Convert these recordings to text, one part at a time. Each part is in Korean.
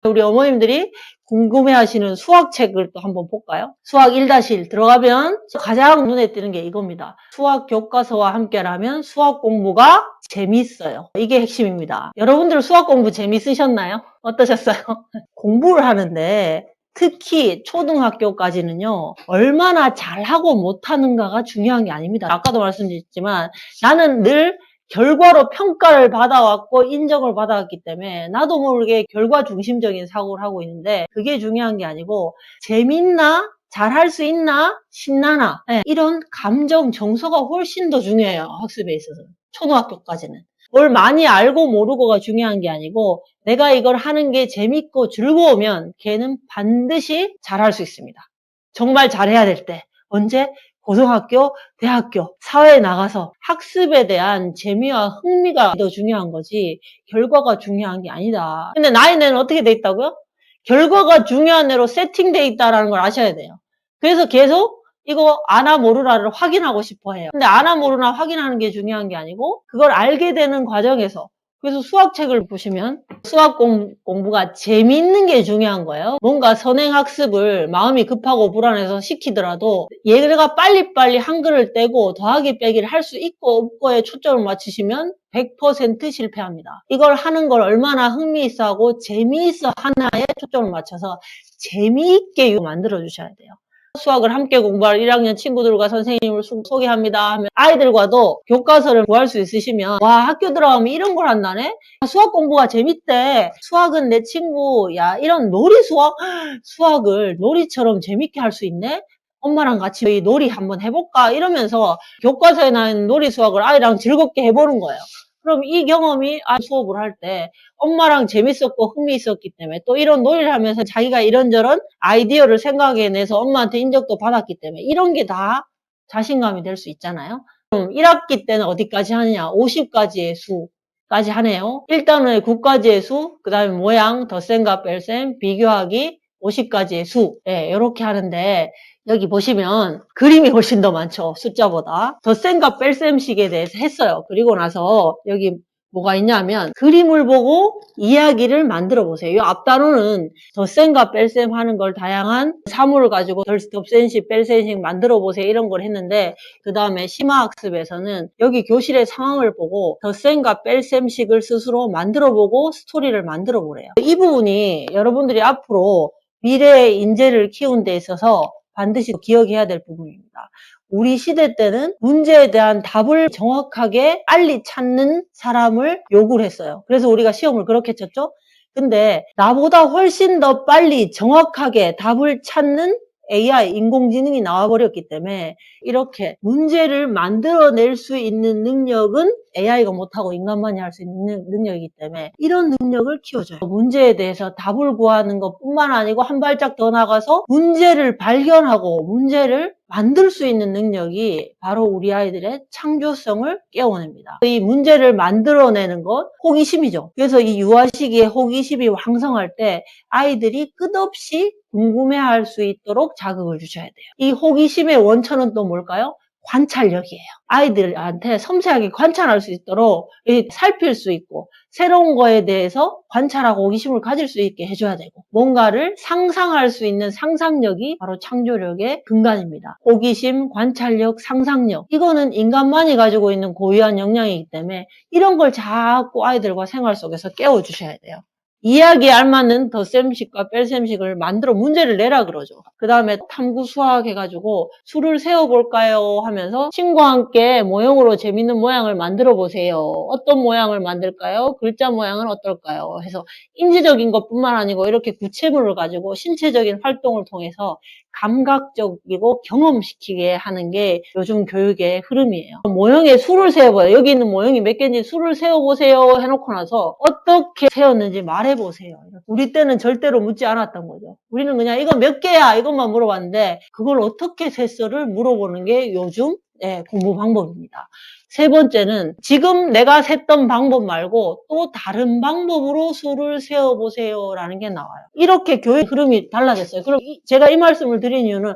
우리 어머님들이 궁금해하시는 수학책을 또 한번 볼까요? 수학 1-1 들어가면 가장 눈에 띄는 게 이겁니다. 수학 교과서와 함께라면 수학 공부가 재밌어요. 이게 핵심입니다. 여러분들 수학 공부 재밌으셨나요? 어떠셨어요? 공부를 하는데 특히 초등학교까지는요, 얼마나 잘하고 못하는가가 중요한 게 아닙니다. 아까도 말씀드렸지만 나는 늘 결과로 평가를 받아왔고 인정을 받아왔기 때문에 나도 모르게 결과 중심적인 사고를 하고 있는데 그게 중요한 게 아니고 재밌나? 잘할 수 있나? 신나나? 네, 이런 감정, 정서가 훨씬 더 중요해요. 학습에 있어서. 초등학교까지는. 뭘 많이 알고 모르고가 중요한 게 아니고 내가 이걸 하는 게 재밌고 즐거우면 걔는 반드시 잘할 수 있습니다. 정말 잘해야 될 때. 언제? 고등학교, 대학교, 사회에 나가서 학습에 대한 재미와 흥미가 더 중요한 거지 결과가 중요한 게 아니다. 근데 나이는 어떻게 돼 있다고요? 결과가 중요한 애로 세팅돼 있다는 걸 아셔야 돼요. 그래서 계속 이거 아나 모르나를 확인하고 싶어 해요. 근데 아나 모르나 확인하는 게 중요한 게 아니고 그걸 알게 되는 과정에서 그래서 수학책을 보시면 수학 공부가 재미있는 게 중요한 거예요. 뭔가 선행학습을 마음이 급하고 불안해서 시키더라도 얘가 빨리빨리 한글을 떼고 더하기 빼기를 할 수 있고 없고에 초점을 맞추시면 100% 실패합니다. 이걸 하는 걸 얼마나 흥미있어 하고 재미있어 하나에 초점을 맞춰서 재미있게 만들어 주셔야 돼요. 수학을 함께 공부할 1학년 친구들과 선생님을 소개합니다 하면 아이들과도 교과서를 구할 수 있으시면 와 학교 들어가면 이런 걸 한다네? 수학 공부가 재밌대. 수학은 내 친구 야 이런 놀이 수학을 놀이처럼 재밌게 할 수 있네? 엄마랑 같이 놀이 한번 해볼까? 이러면서 교과서에 나온 놀이 수학을 아이랑 즐겁게 해보는 거예요. 그럼 이 경험이 수업을 할 때 엄마랑 재밌었고 흥미있었기 때문에 또 이런 놀이를 하면서 자기가 이런저런 아이디어를 생각해내서 엄마한테 인정도 받았기 때문에 이런 게 다 자신감이 될 수 있잖아요. 그럼 1학기 때는 어디까지 하느냐? 50가지의 수까지 하네요. 1단원에 9가지의 수, 그 다음에 모양, 덧셈과 뺄셈, 비교하기, 50가지의 수. 네, 이렇게 하는데 여기 보시면 그림이 훨씬 더 많죠. 숫자보다. 덧셈과 뺄셈식에 대해서 했어요. 그리고 나서 여기 뭐가 있냐면 그림을 보고 이야기를 만들어 보세요. 이 앞단원은 덧셈과 뺄셈 하는 걸 다양한 사물을 가지고 덧셈식, 뺄셈식 만들어 보세요. 이런 걸 했는데 그 다음에 심화학습에서는 여기 교실의 상황을 보고 덧셈과 뺄셈식을 스스로 만들어 보고 스토리를 만들어 보래요. 이 부분이 여러분들이 앞으로 미래의 인재를 키우는 데 있어서 반드시 기억해야 될 부분입니다. 우리 시대 때는 문제에 대한 답을 정확하게 빨리 찾는 사람을 요구를 했어요. 그래서 우리가 시험을 그렇게 쳤죠. 근데 나보다 훨씬 더 빨리 정확하게 답을 찾는 AI, 인공지능이 나와버렸기 때문에 이렇게 문제를 만들어낼 수 있는 능력은 AI가 못하고 인간만이 할 수 있는 능력이기 때문에 이런 능력을 키워줘요. 문제에 대해서 답을 구하는 것뿐만 아니고 한 발짝 더 나가서 문제를 발견하고 문제를 만들 수 있는 능력이 바로 우리 아이들의 창조성을 깨워냅니다. 이 문제를 만들어내는 것, 호기심이죠. 그래서 이 유아 시기에 호기심이 왕성할 때 아이들이 끝없이 궁금해할 수 있도록 자극을 주셔야 돼요. 이 호기심의 원천은 또 뭘까요? 관찰력이에요. 아이들한테 섬세하게 관찰할 수 있도록 살필 수 있고 새로운 거에 대해서 관찰하고 호기심을 가질 수 있게 해줘야 되고 뭔가를 상상할 수 있는 상상력이 바로 창조력의 근간입니다. 호기심, 관찰력, 상상력 이거는 인간만이 가지고 있는 고유한 역량이기 때문에 이런 걸 자꾸 아이들과 생활 속에서 깨워주셔야 돼요. 이야기에 알맞는 덧셈식과 뺄셈식을 만들어 문제를 내라 그러죠. 그 다음에 탐구 수학 해가지고 수를 세어볼까요 하면서 친구와 함께 모형으로 재밌는 모양을 만들어 보세요. 어떤 모양을 만들까요? 글자 모양은 어떨까요? 해서 인지적인 것뿐만 아니고 이렇게 구체물을 가지고 신체적인 활동을 통해서 감각적이고 경험시키게 하는 게 요즘 교육의 흐름이에요. 모형에 수를 세어봐요. 여기 있는 모형이 몇 개인지 수를 세어보세요 해놓고 나서 어떻게 세었는지 말해보세요. 우리 때는 절대로 묻지 않았던 거죠. 우리는 그냥 이거 몇 개야 이것만 물어봤는데 그걸 어떻게 셌어를 물어보는 게 요즘 공부 방법입니다. 세 번째는 지금 내가 셌던 방법 말고 또 다른 방법으로 수를 세어보세요 라는 게 나와요. 이렇게 교육 흐름이 달라졌어요. 그럼 제가 이 말씀을 드린 이유는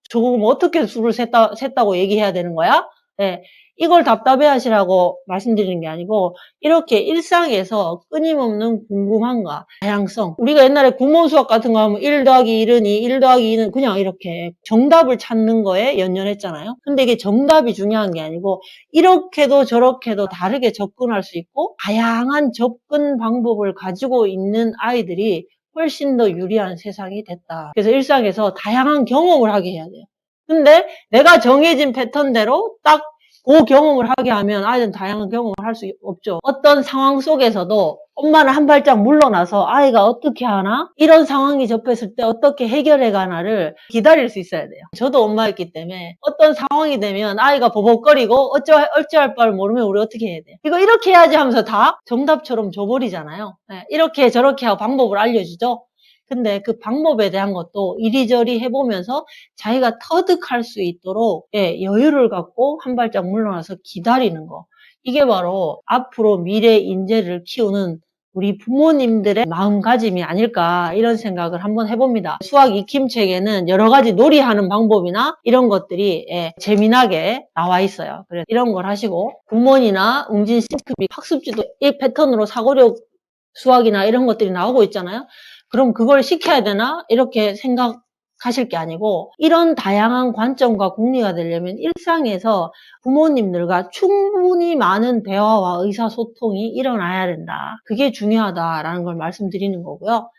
저거 어떻게 수를 셌다고 얘기해야 되는 거야? 네, 이걸 답답해 하시라고 말씀드리는 게 아니고 이렇게 일상에서 끊임없는 궁금함과 다양성. 우리가 옛날에 구몬 수학 같은 거 하면 1 더하기 1은 2, 1 더하기 2는 그냥 이렇게 정답을 찾는 거에 연연했잖아요. 근데 이게 정답이 중요한 게 아니고 이렇게도 저렇게도 다르게 접근할 수 있고 다양한 접근 방법을 가지고 있는 아이들이 훨씬 더 유리한 세상이 됐다. 그래서 일상에서 다양한 경험을 하게 해야 돼요. 근데 내가 정해진 패턴대로 딱 그 경험을 하게 하면 아이들은 다양한 경험을 할 수 없죠. 어떤 상황 속에서도 엄마는 한 발짝 물러나서 아이가 어떻게 하나? 이런 상황이 접했을 때 어떻게 해결해 가나를 기다릴 수 있어야 돼요. 저도 엄마였기 때문에 어떤 상황이 되면 아이가 버벅거리고 어찌할 바를 모르면 우리 어떻게 해야 돼요? 이거 이렇게 해야지 하면서 다 정답처럼 줘버리잖아요. 네, 이렇게 저렇게 하고 방법을 알려주죠. 근데 그 방법에 대한 것도 이리저리 해보면서 자기가 터득할 수 있도록 여유를 갖고 한 발짝 물러나서 기다리는 거. 이게 바로 앞으로 미래 인재를 키우는 우리 부모님들의 마음가짐이 아닐까 이런 생각을 한번 해봅니다. 수학 익힘책에는 여러 가지 놀이하는 방법이나 이런 것들이 재미나게 나와 있어요. 그래서 이런 걸 하시고 국문이나 웅진 싱크비 학습지도 이 패턴으로 사고력 수학이나 이런 것들이 나오고 있잖아요. 그럼 그걸 시켜야 되나? 이렇게 생각하실 게 아니고 이런 다양한 관점과 공리가 되려면 일상에서 부모님들과 충분히 많은 대화와 의사소통이 일어나야 된다. 그게 중요하다라는 걸 말씀드리는 거고요.